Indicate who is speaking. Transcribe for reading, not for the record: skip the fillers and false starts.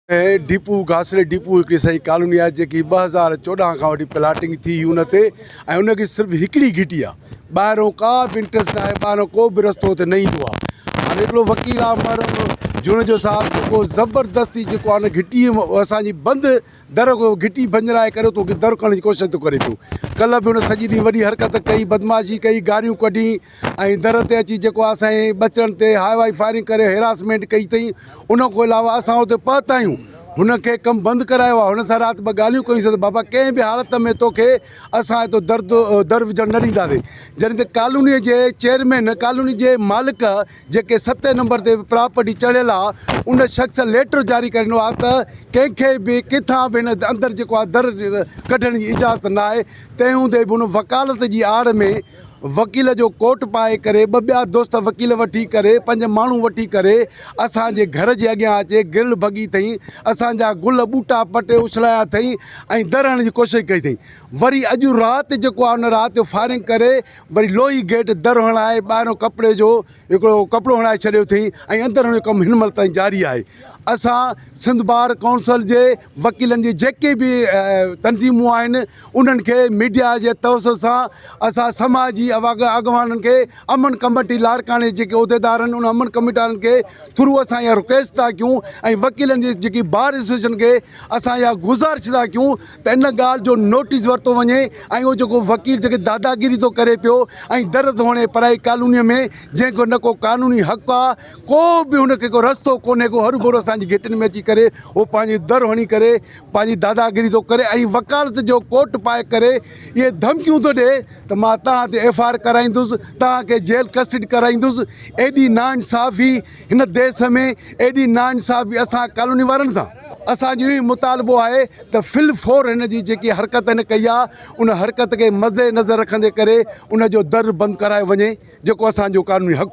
Speaker 1: Depot घासले depot हिकिड़ी सही कॉलोनी आहे जेकी 2014 खां वठी प्लाटिंग थी उन ते ऐं उनखे सिर्फ़ु हिकिड़ी घिटी आहे। ॿाहिरों का बि इंट्रस्ट न आहे, ॿाहिरों को बि रस्तो हुते न ईंदो आहे। हाणे हिकिड़ो वकील आहे मरम जुणजो साहब जेको ज़बरदस्ती जेको आहे न घिटी असांजी बंदि दर घिटी भंजराए करे तो दर करण जी कोशिशि थो करे पियो। कल्ह बि हुन सॼी ॾींहुं वॾी हरकत कई, बदमाशी कई, गारियूं कढी ऐं दर ते अची जेको आहे असांजे बचण ते हाई वाई फायरिंग करे हेरासमेंट कई अथई। उन खां अलावा असां हुते पहुता आहियूं, हुनखे कमु बंदि करायो आहे। हुन सां राति ॿ ॻाल्हियूं कयूंसीं त बाबा कंहिं बि हालत में तोखे असां हितो दर विझणु न ॾींदासीं। जॾहिं त कॉलोनीअ जे चेयरमैन, कॉलोनी जे मालिक जेके 7 नंबर ते प्रॉपर्टी चढ़ियल आहे, उन शख़्स लेटर जारी करिणो आहे त कंहिंखे बि किथां बि हिन अंदरि जेको आहे दर कढण जी इजाज़त न आहे। तंहिं हूंदे बि हुन वकालत जी आड़ में वकील जो कोट पाए करे ॿ ॿिया दोस्त वकील वठी करे 5 माण्हू वठी करे असांजे घर जे अॻियां अचे गिल भॻी अथई, असांजा गुल ॿूटा पटे उछलाया अथई ऐं दर हणण जी कोशिशि कई अथई। वरी अॼु राति जेको आहे उन राति जो फायरिंग करे वरी लोही गेट दर हणाए ॿाहिरों कपिड़े जो हिकिड़ो कपिड़ो हणाए छॾियो अथई ऐं अंदरि हुन जो कमु हिन महिल ताईं जारी आहे। असां सिंध बार काउंसिल जे वकीलनि जी जेके बि तंज़ीमूं आहिनि उन्हनि खे मीडिया जे तवसत सां असां समाज जी अॻवाननि खे अमन कमेटी लाड़काणे जेके उहिदेदार आहिनि उन अमन कमेटी के थ्रू असां इहा रिक्वेस्ट था कयूं ऐं वकीलनि जी जेकी बार एसोसिएशन खे असां इहा गुज़ारिश था कयूं त इन ॻाल्हि जो नोटिस वरितो वञे ऐं उहो जेको वकील जेके दादागिरी थो करे पियो ऐं दर थो हणे पराई कॉलोनीअ में, जंहिंखे न को कानूनी हक़ु आहे, को बि हुनखे को रस्तो कोन्हे, को हरू भरू असांजी घिटियुनि में अची करे उहो पंहिंजी दर हणी करे पंहिंजी दादागिरी थो करे ऐं वकालत जो कोट पाए करे इहे धमकियूं थो ॾिए त मां तव्हां ते FIR कराईंदुसि, तव्हांखे जेल कस्टडी कराईंदुसि। एॾी नाइंसाफ़ी हिन देश में, एॾी नाइंसाफ़ी असां कॉलोनी वारनि सां। असांजो इहो मुतालबो आहे त फिलफोर हिन जी जेकी हरकत हिन कई आहे उन हरकत खे मज़े नज़र रखंदे करे उन जो दर बंदि करायो वञे जेको असांजो कानूनी हक़ु।